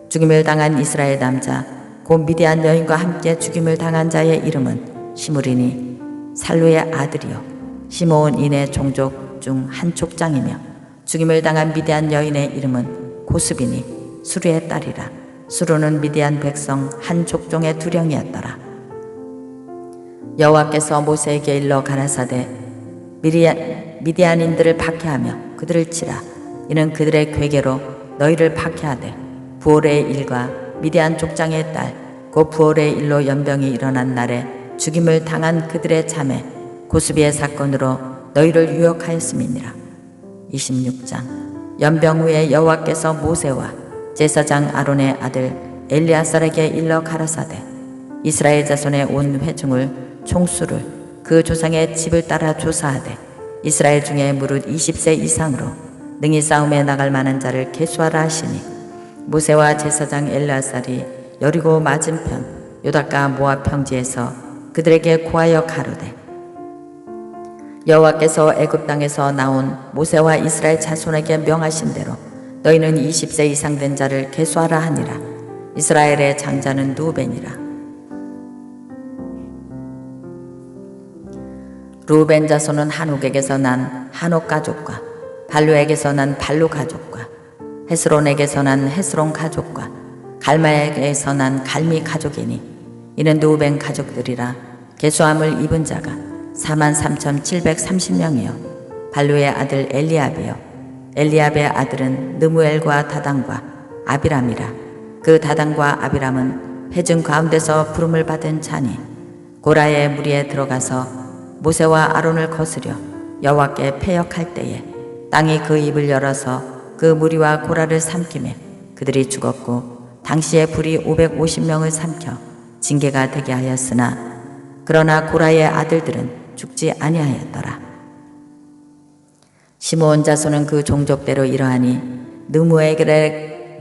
죽임을 당한 이스라엘 남자 곧 미디안 여인과 함께 죽임을 당한 자의 이름은 시므리니 살루의 아들이요 시므온인의 종족 중 한 족장이며 죽임을 당한 미디안 여인의 이름은 고스비니 수르의 딸이라. 수르는 미디안 백성 한 족종의 두령이었더라. 여호와께서 모세에게 일러 가라사대 미디안인들을 박해하며 그들을 치라. 이는 그들의 괴계로 너희를 박해하되 부올의 일과 미디안 족장의 딸 곧 부올의 일로 연병이 일어난 날에 죽임을 당한 그들의 자매 고스비의 사건으로 너희를 유혹하였음이니라. 26장. 연병 후에 여호와께서 모세와 제사장 아론의 아들 엘리아살에게 일러 가라사대 이스라엘 자손의 온 회중을 총수를 그 조상의 집을 따라 조사하되 이스라엘 중에 무릇 20세 이상으로 능히 싸움에 나갈 만한 자를 계수하라 하시니 모세와 제사장 엘르아살이 여리고 맞은편 요닥과 모압 평지에서 그들에게 고하여 가로되 여호와께서 애굽 땅에서 나온 모세와 이스라엘 자손에게 명하신 대로 너희는 20세 이상 된 자를 계수하라 하니라. 이스라엘의 장자는 누벤이라. 루벤 자손은 한옥에게서 난 한옥 가족과 발루에게서 난 발루 가족과 헤스론에게서 난 헤스론 가족과 갈마에게서 난 갈미 가족이니 이는 루벤 가족들이라. 계수함을 입은 자가 43,730명이요 발루의 아들 엘리압이요 엘리압의 아들은 느무엘과 다단과 아비람이라. 그 다단과 아비람은 회중 가운데서 부름을 받은 자니 고라의 무리에 들어가서 모세와 아론을 거스려 여호와께 패역할 때에 땅이 그 입을 열어서 그 무리와 고라를 삼키매 그들이 죽었고 당시에 불이 550명을 삼켜 징계가 되게 하였으나 그러나 고라의 아들들은 죽지 아니하였더라. 시므온 자손은 그 종족대로 이러하니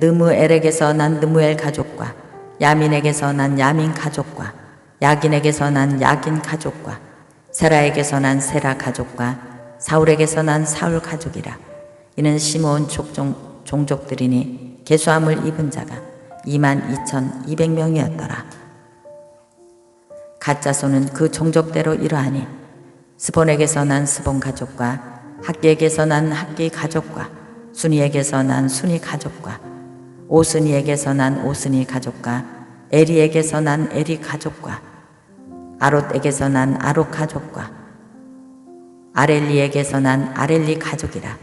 느무엘에게서 난 느무엘 가족과 야민에게서 난 야민 가족과 야긴에게서 난 야긴 가족과 세라에게서 난 세라 가족과 사울에게서 난 사울 가족이라. 이는 시므온 종족들이니 계수함을 입은 자가 22,200명이었더라. 갓 자손은 그 종족대로 이러하니 스본에게서 난 스본 가족과 학기에게서 난 학기 가족과 순이에게서 난 순이 가족과 오스니에게서 난 오스니 가족과 에리에게서 난 에리 가족과 아롯에게서 난 아롯 가족과 아렐리에게서 난 아렐리 가족이라.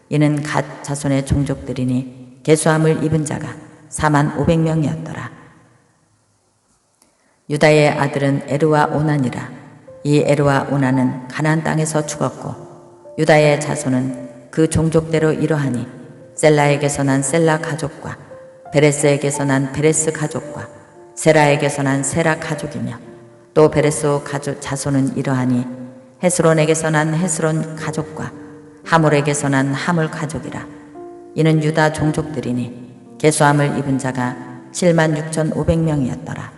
이는 갓 자손의 종족들이니 계수함을 입은 자가 45,000명이었더라. 유다의 아들은 에르와 오난이라. 이 에르와 오난은 가나안 땅에서 죽었고 유다의 자손은 그 종족대로 이러하니 셀라에게서 난 셀라 가족과 베레스에게서 난 베레스 가족과 세라에게서 난 세라 가족이며 또 베레스 가족 자손은 이러하니 헤스론에게서 난 헤스론 가족과 하몰에게서 난 하몰 가족이라. 이는 유다 종족들이니 계수함을 입은 자가 76,500명이었더라.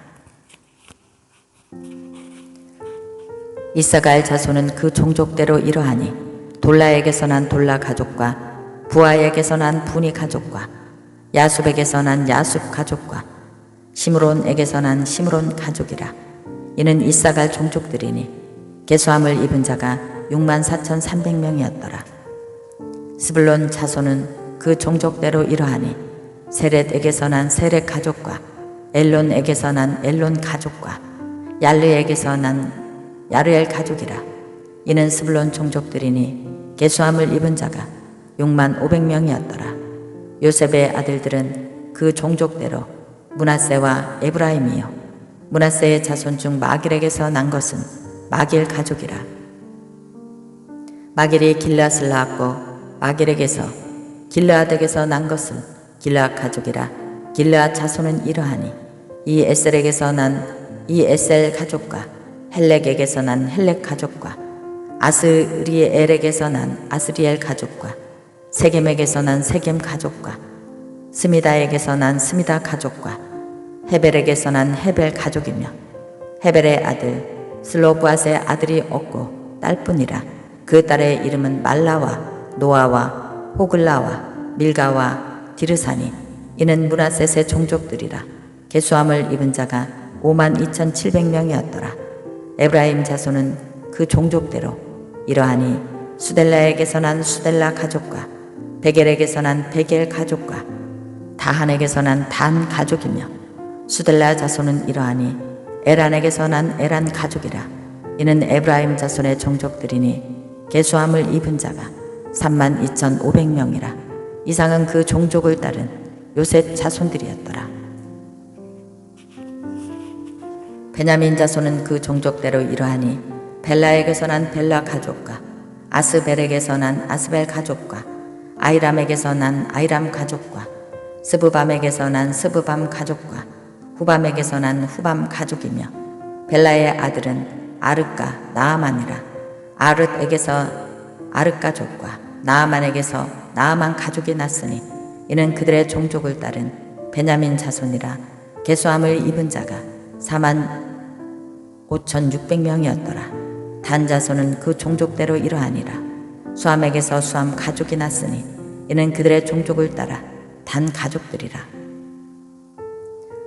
이사갈 자손은 그 종족대로 이러하니 돌라에게서 난 돌라 가족과 부하에게서 난 부니 가족과 야숲에게서 난 야숲 가족과 시므론에게서 난 시므론 가족이라. 이는 이사갈 종족들이니 계수함을 입은 자가 64,300명이었더라. 스불론 자손은 그 종족대로 이러하니 세렛에게서 난 세렛 가족과 엘론에게서 난 엘론 가족과 얄르에게서 난 야르엘 가족이라. 이는 스불론 종족들이니 계수함을 입은 자가 65,000명이었더라. 요셉의 아들들은 그 종족대로 므낫세와 에브라임이요 므낫세의 자손 중 마길에게서 난 것은 마길 가족이라. 마길이 길앗을 낳았고 마길에게서 길르앗에게서 난 것은 길르앗 가족이라. 길르앗 자손은 이러하니 이 에셀에게서 난 이 에셀 가족과 헬렉에게서 난 헬렉 가족과 아스리엘에게서 난 아스리엘 가족과 세겜에게서 난 세겜 가족과 스미다에게서 난 스미다 가족과 헤벨에게서 난 헤벨 가족이며 헤벨의 아들 슬로브앗의 아들이 없고 딸뿐이라. 그 딸의 이름은 말라와 노아와 호글라와 밀가와 디르사니. 이는 므낫셋의 종족들이라. 계수함을 입은 자가 52,700명이었더라. 에브라임 자손은 그 종족대로 이러하니 수델라에게서 난 수델라 가족과 베겔에게서 난 베겔 가족과 다한에게서 난 단 가족이며 수델라 자손은 이러하니 에란에게서 난 에란 가족이라. 이는 에브라임 자손의 종족들이니 계수함을 입은 자가 32,500명이라. 이상은 그 종족을 따른 요셉 자손들이었더라. 베냐민 자손은 그 종족대로 이러하니 벨라에게서 난 벨라 가족과 아스벨에게서 난 아스벨 가족과 아이람에게서 난 아이람 가족과 스브밤에게서 난 스브밤 가족과 후밤에게서 난 후밤 가족이며 벨라의 아들은 아르까 나아만이라. 아르에게서 아르 가족과 나아만에게서 나아만 가족이 났으니 이는 그들의 종족을 따른 베냐민 자손이라. 계수함을 입은 자가 45,600명이었더라. 단 자손은 그 종족대로 이러하니라. 수함에게서 수함 가족이 났으니 이는 그들의 종족을 따라 단 가족들이라.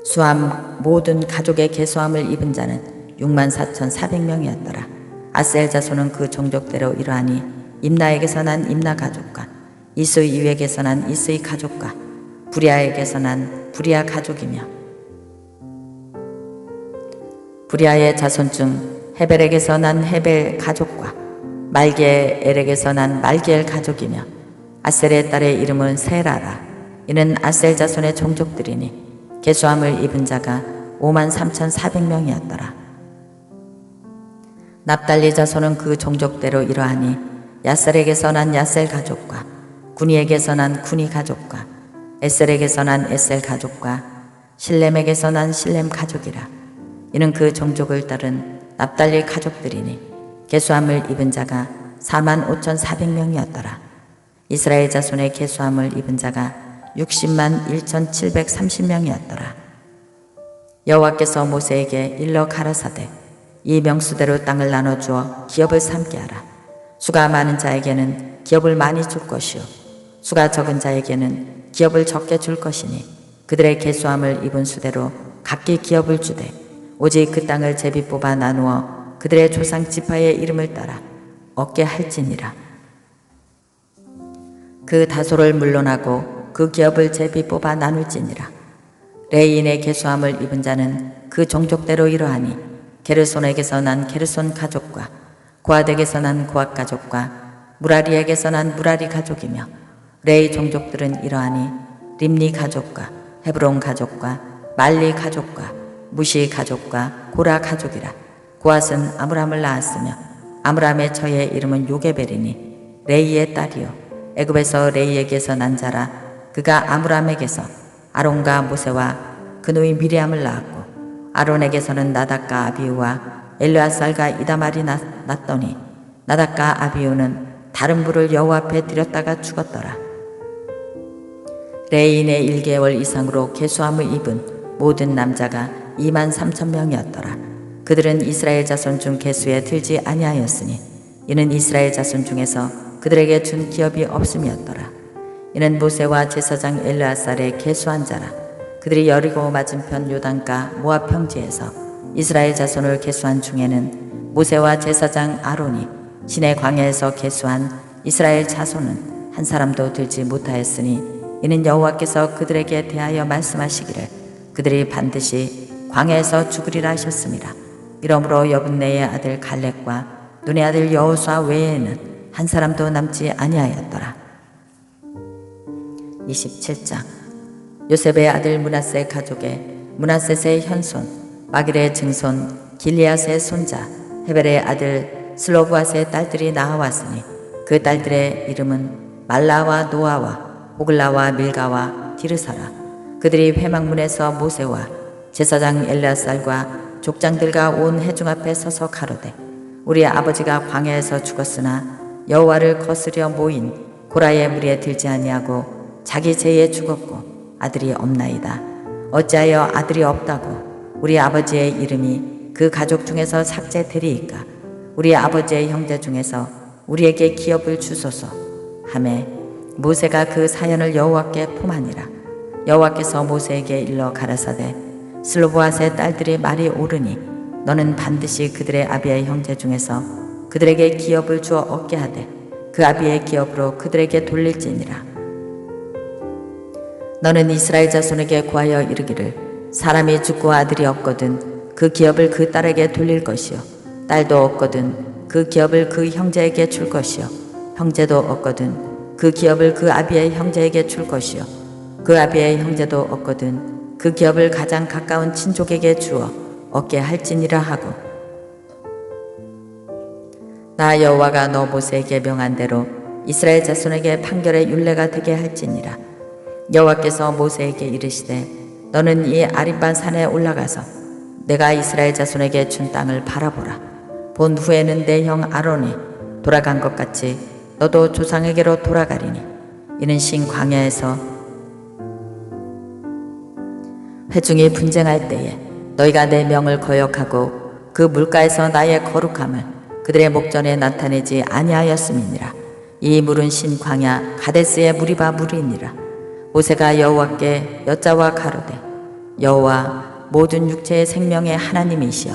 수함 모든 가족의 계수함을 입은 자는 64,400명이었더라. 아셀 자손은 그 종족대로 이러하니 임나에게서 난 임나 가족과 이스이에게서 난 이스이 가족과 부리아에게서 난 부리아 가족이며 부리아의 자손 중 헤벨에게서 난 헤벨 가족과 말기엘에게서 난 말기엘 가족이며 아셀의 딸의 이름은 세라라. 이는 아셀 자손의 종족들이니 계수함을 입은 자가 53,400명이었더라. 납달리 자손은 그 종족대로 이러하니 야셀에게서 난 야셀 가족과 구니에게서 난 구니 가족과 에셀에게서 난 에셀 가족과 실렘에게서 난 실렘 가족이라. 이는 그 종족을 따른 납달리 가족들이니 계수함을 입은 자가 45,400명이었더라. 이스라엘 자손의 계수함을 입은 자가 601,730명이었더라. 여호와께서 모세에게 일러 가라사대 이 명수대로 땅을 나눠주어 기업을 삼게 하라. 수가 많은 자에게는 기업을 많이 줄 것이요 수가 적은 자에게는 기업을 적게 줄 것이니 그들의 계수함을 입은 수대로 각기 기업을 주되 오직 그 땅을 제비 뽑아 나누어 그들의 조상 지파의 이름을 따라 얻게 할지니라. 그 다소를 물론하고 그 기업을 제비 뽑아 나눌지니라. 레이인의 계수함을 입은 자는 그 종족대로 이러하니 게르손에게서 난 게르손 가족과 고핫에게서 난 고핫 가족과 무라리에게서 난 무라리 가족이며 레이 종족들은 이러하니 림니 가족과 헤브론 가족과 말리 가족과 무시 가족과 고라 가족이라. 고핫은 아므람을 낳았으며 아므람의 처의 이름은 요게벨이니 레이의 딸이요 애굽에서 레이에게서 난 자라. 그가 아므람에게서 아론과 모세와 그누이 미리암을 낳았고 아론에게서는 나답과 아비우와 엘르아살과 이다말이 낳더니 나답과 아비우는 다른 불을 여호와 앞에 드렸다가 죽었더라. 레인의 1개월 이상으로 계수함을 입은 모든 남자가 23,000명이었더라. 그들은 이스라엘 자손 중 계수에 들지 아니하였으니 이는 이스라엘 자손 중에서 그들에게 준 기업이 없음이었더라. 이는 모세와 제사장 엘르아살의 계수한 자라. 그들이 여리고 맞은편 요단가 모압 평지에서 이스라엘 자손을 계수한 중에는 모세와 제사장 아론이 시내 광야에서 계수한 이스라엘 자손은 한 사람도 들지 못하였으니 이는 여호와께서 그들에게 대하여 말씀하시기를 그들이 반드시 광야에서 죽으리라 하셨습니다. 이러므로 여분네의 아들 갈렙과 눈의 아들 여호수아 외에는 한 사람도 남지 아니하였더라. 27장 요셉의 아들 므낫세 가족의 므낫셋의 현손 마길의 증손 길리앗의 손자 헤벨의 아들 슬로브앗의 딸들이 나아왔으니 그 딸들의 이름은 말라와 노아와 호글라와 밀가와 디르사라. 그들이 회막문에서 모세와 제사장 엘르아살과 족장들과 온 회중 앞에 서서 가로되 우리 아버지가 광야에서 죽었으나 여호와를 거스려 모인 고라의 무리에 들지 아니하고 자기 죄에 죽었고 아들이 없나이다. 어찌하여 아들이 없다고 우리 아버지의 이름이 그 가족 중에서 삭제되리이까. 우리 아버지의 형제 중에서 우리에게 기업을 주소서 하매 모세가 그 사연을 여호와께 품하니라. 여호와께서 모세에게 일러 가라사대 슬로브앗의 딸들이 말이 옳으니 너는 반드시 그들의 아비의 형제 중에서 그들에게 기업을 주어 얻게 하되 그 아비의 기업으로 그들에게 돌릴지니라. 너는 이스라엘 자손에게 고하여 이르기를 사람이 죽고 아들이 없거든 그 기업을 그 딸에게 돌릴 것이요 딸도 없거든 그 기업을 그 형제에게 줄 것이요 형제도 없거든 그 기업을 그 아비의 형제에게 줄 것이요 그 아비의 형제도 없거든 그 기업을 가장 가까운 친족에게 주어 얻게 할지니라 하고 나 여호와가 너 모세에게 명한 대로 이스라엘 자손에게 판결의 율례가 되게 할지니라. 여호와께서 모세에게 이르시되 너는 이 아림반 산에 올라가서 내가 이스라엘 자손에게 준 땅을 바라보라. 본 후에는 내 형 아론이 돌아간 것 같이 너도 조상에게로 돌아가리니 이는 신 광야에서 회중이 분쟁할 때에 너희가 내 명을 거역하고 그 물가에서 나의 거룩함을 그들의 목전에 나타내지 아니하였음이니라. 이 물은 신 광야 가데스의 무리바 물이니라. 모세가 여호와께 여짜와 가로되 여호와 모든 육체의 생명의 하나님이시여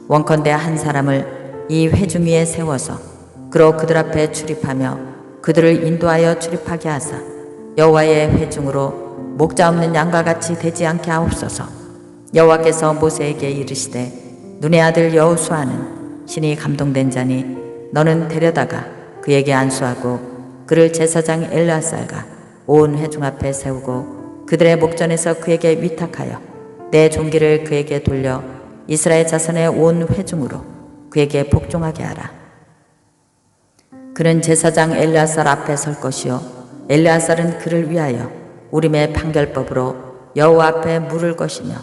원컨대 한 사람을 이 회중 위에 세워서 그로 그들 앞에 출입하며 그들을 인도하여 출입하게 하사 여호와의 회중으로 목자 없는 양과 같이 되지 않게 하옵소서. 여호와께서 모세에게 이르시되 눈의 아들 여호수아는 신이 감동된 자니 너는 데려다가 그에게 안수하고 그를 제사장 엘르아살과 온 회중 앞에 세우고 그들의 목전에서 그에게 위탁하여 내 종기를 그에게 돌려 이스라엘 자손의 온 회중으로 그에게 복종하게 하라. 그는 제사장 엘르아살 앞에 설 것이요 엘르아살은 그를 위하여 우림의 판결법으로 여호와 앞에 물을 것이며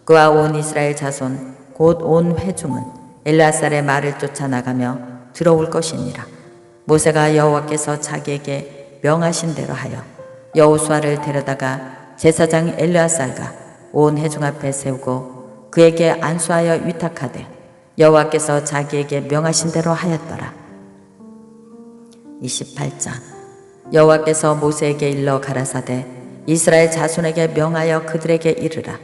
그와 온 이스라엘 자손 곧 온 회중은 엘르아살의 말을 쫓아나가며 들어올 것이니라. 모세가 여호와께서 자기에게 명하신 대로 하여 여호수아를 데려다가 제사장 엘르아살과 온 회중 앞에 세우고 그에게 안수하여 위탁하되 여호와께서 자기에게 명하신 대로 하였더라. 28장. 여호와께서 모세에게 일러 가라사대 이스라엘 자손에게 명하여 그들에게 이르라.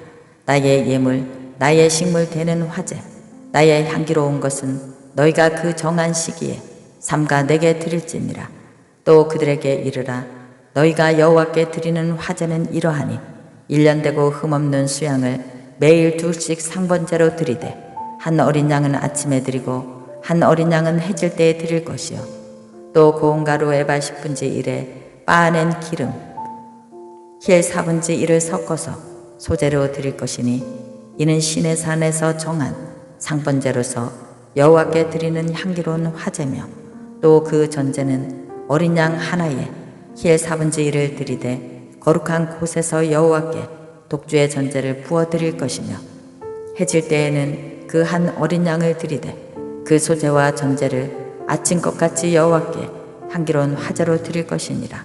나의 예물 나의 식물 되는 화제 나의 향기로운 것은 너희가 그 정한 시기에 삼가 내게 드릴지니라. 또 그들에게 이르라. 너희가 여호와께 드리는 화제는 이러하니 1년 되고 흠없는 수양을 매일 둘씩 상번제로 드리되 한 어린 양은 아침에 드리고 한 어린 양은 해질 때에 드릴 것이요. 또 고운 가루 에바 10분지 1에 빻아낸 기름 힐 4분지 1을 섞어서 소재로 드릴 것이니 이는 시내 산에서 정한 상번제로서 여호와께 드리는 향기로운 화제며 또 그 전제는 어린 양 하나에 힐 4분지 1을 드리되 거룩한 곳에서 여호와께 독주의 전제를 부어 드릴 것이며 해질 때에는 그 한 어린 양을 드리되 그 소재와 전제를 아침 것같이 여호와께 향기로운 화제로 드릴 것이니라.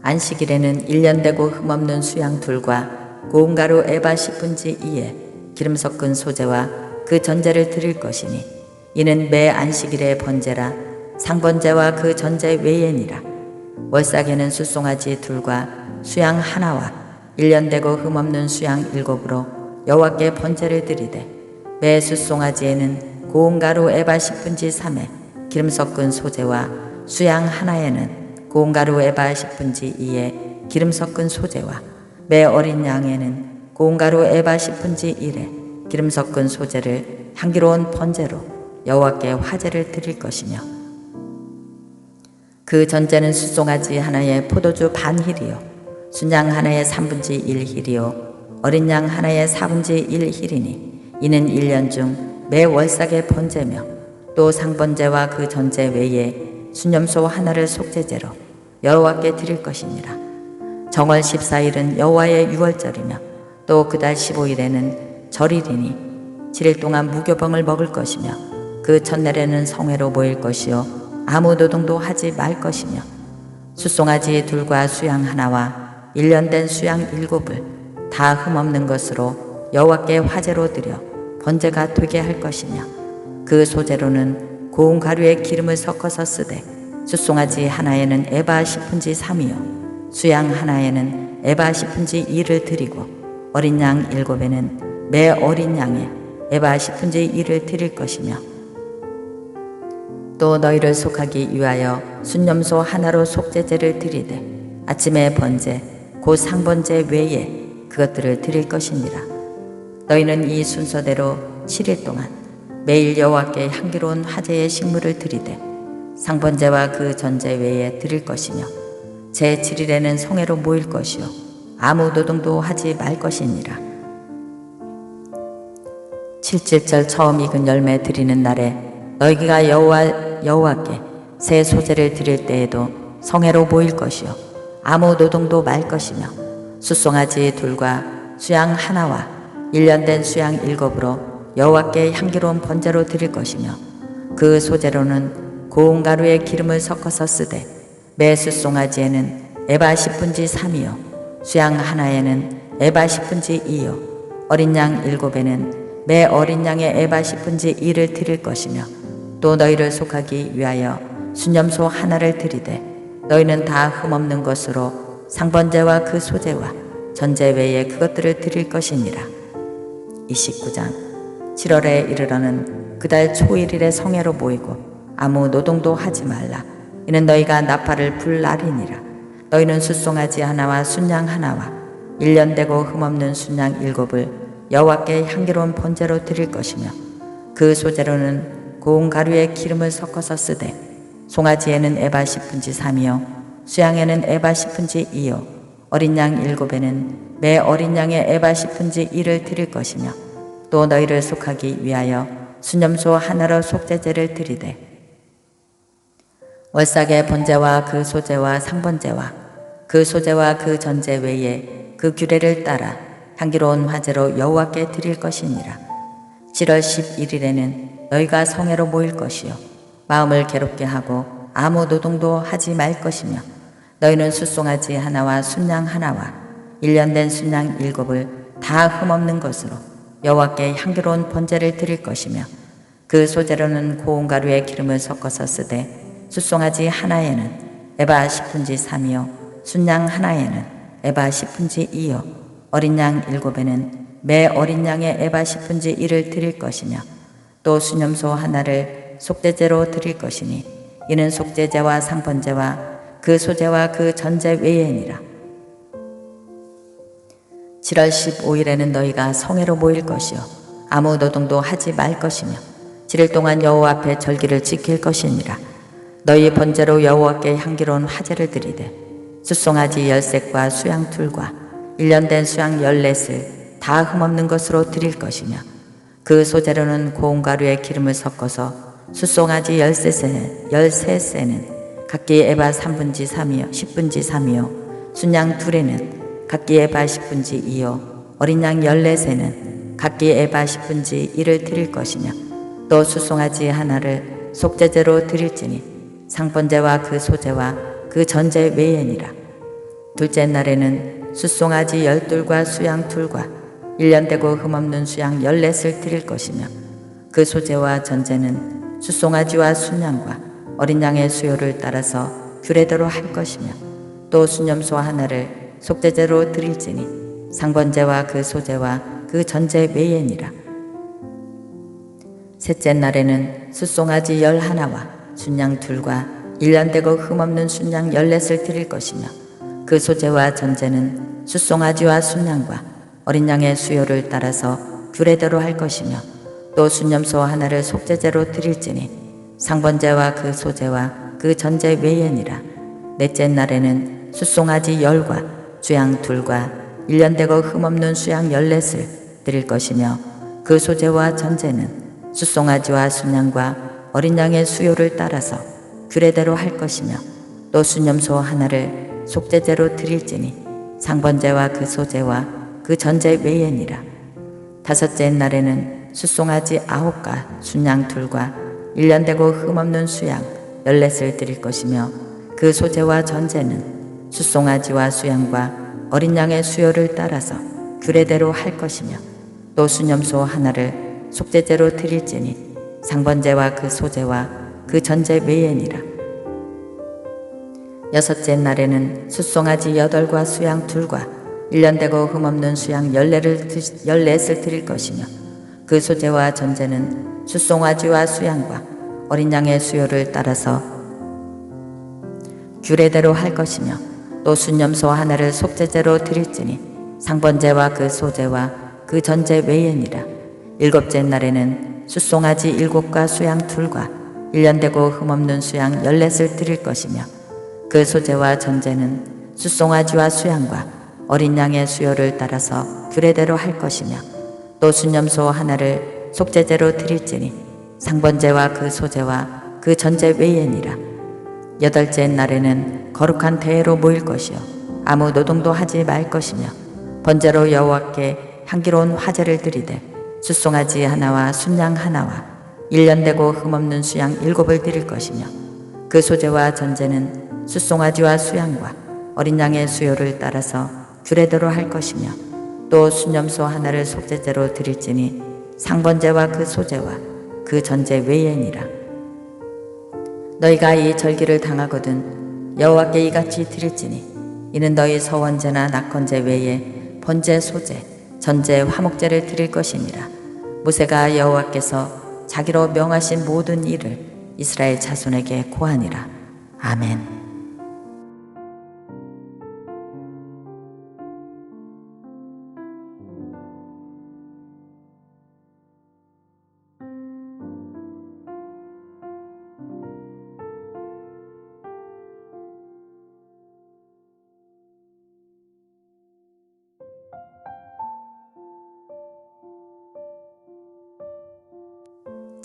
안식일에는 1년 되고 흠없는 수양 둘과 고운 가루 에바 10분지 2에 기름 섞은 소재와 그 전제를 드릴 것이니 이는 매 안식일의 번제라. 상번제와 그 전제 외에니라. 월삭에는 숫송아지 둘과 수양 하나와 1년 되고 흠없는 수양 7으로 여호와께 번제를 드리되 매 숫송아지에는 고운 가루 에바 10분지 3에 기름 섞은 소재와 수양 하나에는 고운 가루 에바 10분지 2에 기름 섞은 소재와 매 어린 양에는 고운 가루 에바 10분지 1에 기름 섞은 소재를 향기로운 번제로 여호와께 화제를 드릴 것이며 그 전제는 숫송아지 하나에 포도주 반 힐이요 순양 하나에 3분지 1 힐이요 어린 양 하나에 4분지 1 힐이니 이는 1년 중 매 월삭의 번제며 또 상번제와 그 전제 외에 순염소 하나를 속죄제로 여호와께 드릴 것이니라. 정월 14일은 여호와의 유월절이며 또 그달 15일에는 절일이니 7일 동안 무교병을 먹을 것이며 그 첫날에는 성회로 모일 것이요 아무 노동도 하지 말 것이며 숫송아지 둘과 수양 하나와 1년 된 수양 7을 다 흠없는 것으로 여호와께 화제로 드려 번제가 되게 할 것이며 그 소재로는 고운 가루에 기름을 섞어서 쓰되 숫송아지 하나에는 에바 10분지 3이요 수양 하나에는 에바 10분지 2를 드리고 어린 양 7에는 매 어린 양에 에바 10분지 1을 드릴 것이며 또 너희를 속하기 위하여 순염소 하나로 속죄제를 드리되 아침에 번제 곧 상번제 외에 그것들을 드릴 것이니라. 너희는 이 순서대로 7일 동안 매일 여호와께 향기로운 화제의 식물을 드리되 상번제와 그 전제 외에 드릴 것이며 제7일에는 성회로 모일 것이요 아무 노동도 하지 말 것이니라. 7.7절 처음 익은 열매 드리는 날에 너희가 여호와께 새 소재를 드릴 때에도 성회로 모일 것이요 아무 노동도 말 것이며 숫송아지 둘과 수양 하나와 1년 된 수양 7으로 여호와께 향기로운 번제로 드릴 것이며 그 소재로는 고운 가루에 기름을 섞어서 쓰되 매 숫송아지에는 에바 10분지 3이요 수양 하나에는 에바 10분지 2요 어린 양 7에는 매 어린 양의 에바 10분지 2를 드릴 것이며 또 너희를 속하기 위하여 순염소 하나를 드리되 너희는 다 흠없는 것으로 상번제와 그 소재와 전제 외에 그것들을 드릴 것이니라. 29장 7월에 이르러는 그달 초일일에 성회로 모이고 아무 노동도 하지 말라. 이는 너희가 나팔을 불 날이니라. 너희는 숫송아지 하나와 순양 하나와 1년 되고 흠없는 순양 7을 여호와께 향기로운 번제로 드릴 것이며 그 소재로는 고운 가루에 기름을 섞어서 쓰되 송아지에는 에바 10분지 3이요 수양에는 에바 10분지 2요 어린 양 7에는 매 어린 양의 에바 10분지 1을 드릴 것이며 또 너희를 속하기 위하여 순염소 하나로 속죄제를 드리되 월삭의 번제와 그 소제와 상번제와 그 소제와 그 전제 외에 그 규례를 따라 향기로운 화제로 여호와께 드릴 것이니라. 7월 11일에는 너희가 성회로 모일 것이요 마음을 괴롭게 하고 아무 노동도 하지 말 것이며 너희는 숫송아지 하나와 순양 하나와 1년 된 순양 7을 다 흠없는 것으로 여호와께 향기로운 번제를 드릴 것이며 그 소재로는 고운 가루에 기름을 섞어서 쓰되 숫송아지 하나에는 에바 10분지 3이요 순양 하나에는 에바 10분지 2요 어린 양 7에는 매 어린 양의 에바 10분지 1을 드릴 것이며 또 수념소 하나를 속죄제로 드릴 것이니 이는 속죄제와 상번제와 그 소제와 그 전제 외에니라. 7월 15일에는 너희가 성회로 모일 것이요 아무 노동도 하지 말 것이며 7일 동안 여호와 앞에 절기를 지킬 것이니라. 너희 번제로 여호와께 향기로운 화제를 드리되 숫송아지 10셋과 수양 둘과 1년 된 수양 14을 다 흠없는 것으로 드릴 것이며 그 소재로는 고운 가루에 기름을 섞어서 숫송아지 13셋은 각기 에바 3분지 3이요 10분지 3이요 순양 둘에는 각기 에바 10분지 2요 어린 양 14셋은 각기 에바 10분지 1을 드릴 것이며 또 숫송아지 하나를 속죄제로 드릴지니 상번제와 그 소제와 그 전제 외에니라. 둘째 날에는 숫송아지 12과 수양 2과 1년 되고 흠없는 수양 14을 드릴 것이며 그 소제와 전제는 숫송아지와 순양과 어린 양의 수요를 따라서 규례대로 할 것이며 또 수념소 하나를 속죄제로 드릴지니 상번제와 그 소제와 그 전제 외에니라. 셋째 날에는 숫송아지 11와 순양 2과 1년 되고 흠없는 순양 14을 드릴 것이며 그 소제와 전제는 숫송아지와 순양과 어린 양의 수요를 따라서 규례대로 할 것이며 또 수념소 하나를 속죄제로 드릴지니 상번제와 그 소제와 그 전제 외에니라. 넷째 날에는 숫송아지 10과 수양 2과 1년 되고 흠없는 수양 14을 드릴 것이며 그 소제와 전제는 숫송아지와 순양과 어린 양의 수요를 따라서 규례대로 할 것이며 또 수념소 하나를 속죄제로 드릴지니 상번제와 그 소제와 그 전제 외에니라. 다섯째 날에는 숫송아지 9과 순양 2과 1년 되고 흠없는 수양 14을 드릴 것이며 그 소제와 전제는 숫송아지와 수양과 어린 양의 수요를 따라서 규례대로 할 것이며 또 수념소 하나를 속죄제로 드릴지니 상번제와 그 소제와 그 전제 외에니라. 여섯째 날에는 숫송아지 8과 수양 2과 1년 되고 흠없는 수양 14을 드릴 것이며 그 소제와 전제는 숫송아지와 수양과 어린 양의 수요를 따라서 규례대로 할 것이며 또 순념소 하나를 속죄제로 드릴지니 상번제와 그 소제와 그 전제 외에니라. 일곱째 날에는 숫송아지 7과 수양 2과 1년 되고 흠없는 수양 14을 드릴 것이며 그 소제와 전제는 숫송아지와 수양과 어린 양의 수요를 따라서 규례대로 할 것이며 또 수념소 하나를 속죄제로 드릴지니 상번제와 그 소제와 그 전제 외에니라. 여덟째 날에는 거룩한 대회로 모일 것이요 아무 노동도 하지 말 것이며 번제로 여호와께 향기로운 화제를 드리되 숫송아지 하나와 순양 하나와 1년 되고 흠없는 수양 7을 드릴 것이며 그 소제와 전제는 숫송아지와 수양과 어린 양의 수요를 따라서 규례대로 할 것이며 또 수념소 하나를 속죄제로 드릴지니 상번제와 그 소제와 그 전제 외에니라. 너희가 이 절기를 당하거든 여호와께 이같이 드릴지니 이는 너희 서원제나 낙헌제 외에 번제, 소제, 전제, 화목제를 드릴 것이니라. 모세가 여호와께서 자기로 명하신 모든 일을 이스라엘 자손에게 고하니라. 아멘.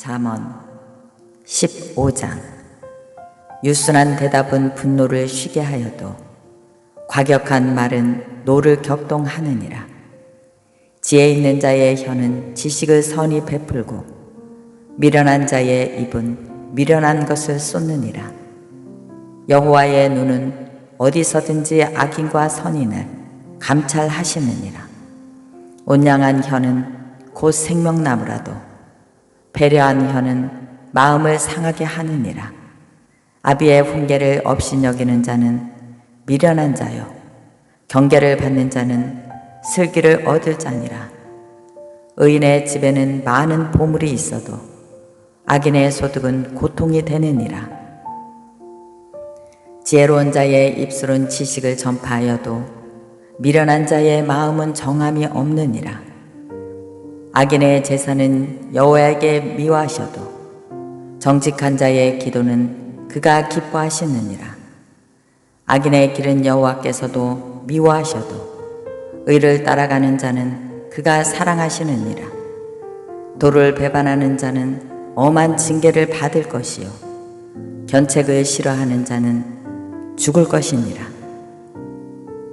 잠언 15장. 유순한 대답은 분노를 쉬게 하여도 과격한 말은 노를 격동하느니라. 지혜 있는 자의 혀는 지식을 선히 베풀고 미련한 자의 입은 미련한 것을 쏟느니라. 여호와의 눈은 어디서든지 악인과 선인을 감찰하시느니라. 온양한 혀는 곧 생명나무라도 배려한 혀는 마음을 상하게 하느니라. 아비의 훈계를 업신여기는 자는 미련한 자요 경계를 받는 자는 슬기를 얻을 자니라. 의인의 집에는 많은 보물이 있어도 악인의 소득은 고통이 되느니라. 지혜로운 자의 입술은 지식을 전파하여도 미련한 자의 마음은 정함이 없느니라. 악인의 제사는 여호와에게 미워하셔도 정직한 자의 기도는 그가 기뻐하시느니라. 악인의 길은 여호와께서도 미워하셔도 의를 따라가는 자는 그가 사랑하시느니라. 도를 배반하는 자는 엄한 징계를 받을 것이요 견책을 싫어하는 자는 죽을 것이니라.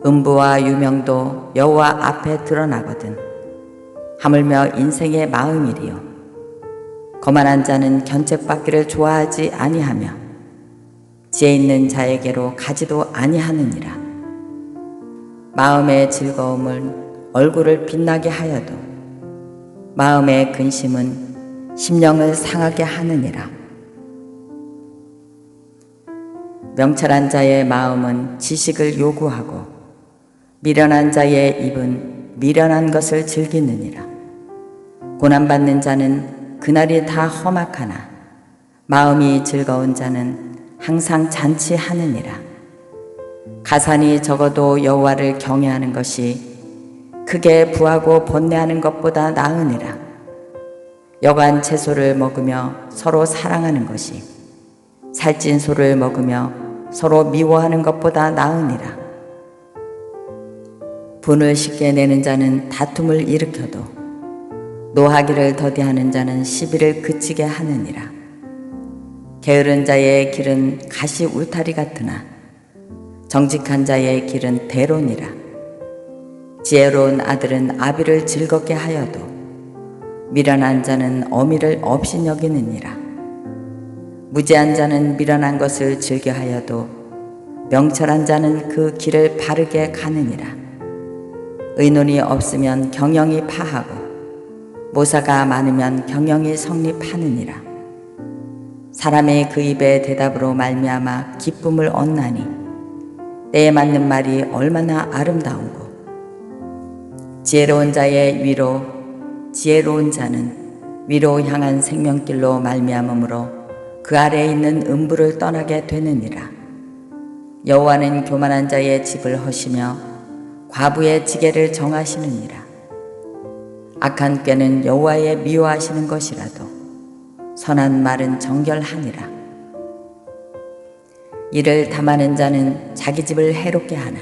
음부와 유명도 여호와 앞에 드러나거든 하물며 인생의 마음이리요 거만한 자는 견책받기를 좋아하지 아니하며 지혜 있는 자에게로 가지도 아니하느니라. 마음의 즐거움은 얼굴을 빛나게 하여도 마음의 근심은 심령을 상하게 하느니라. 명철한 자의 마음은 지식을 요구하고 미련한 자의 입은 미련한 것을 즐기느니라. 고난받는 자는 그날이 다 험악하나 마음이 즐거운 자는 항상 잔치하느니라. 가산이 적어도 여호와를 경외하는 것이 크게 부하고 번뇌하는 것보다 나으니라. 여간 채소를 먹으며 서로 사랑하는 것이 살찐 소를 먹으며 서로 미워하는 것보다 나으니라. 분을 쉽게 내는 자는 다툼을 일으켜도 노하기를 더디하는 자는 시비를 그치게 하느니라. 게으른 자의 길은 가시 울타리 같으나 정직한 자의 길은 대론이라. 지혜로운 아들은 아비를 즐겁게 하여도 미련한 자는 어미를 업신여기느니라. 무지한 자는 미련한 것을 즐겨하여도 명철한 자는 그 길을 바르게 가느니라. 의논이 없으면 경영이 파하고 모사가 많으면 경영이 성립하느니라. 사람의 그 입의 대답으로 말미암아 기쁨을 얻나니 때에 맞는 말이 얼마나 아름다운고. 지혜로운 자의 위로 지혜로운 자는 위로 향한 생명길로 말미암음으로 그 아래에 있는 음부를 떠나게 되느니라. 여호와는 교만한 자의 집을 허시며 과부의 지게를 정하시느니라. 악한 꾀는 여호와의 미워하시는 것이라도 선한 말은 정결하니라. 이를 탐하는 자는 자기 집을 해롭게 하나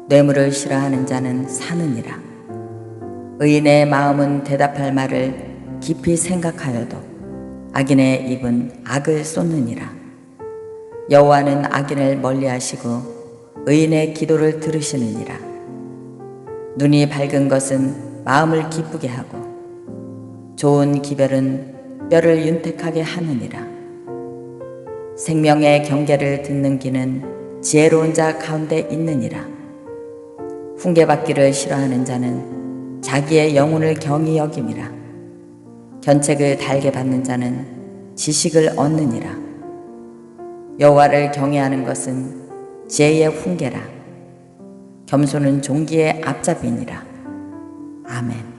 뇌물을 싫어하는 자는 사느니라. 의인의 마음은 대답할 말을 깊이 생각하여도 악인의 입은 악을 쏟느니라. 여호와는 악인을 멀리하시고 의인의 기도를 들으시느니라. 눈이 밝은 것은 마음을 기쁘게 하고 좋은 기별은 뼈를 윤택하게 하느니라. 생명의 경계를 듣는 귀는 지혜로운 자 가운데 있느니라. 훈계받기를 싫어하는 자는 자기의 영혼을 경히 여김이라. 견책을 달게 받는 자는 지식을 얻느니라. 여호와를 경외하는 것은 지혜의 훈계라. 겸손은 종기의 앞잡이니라. 아멘.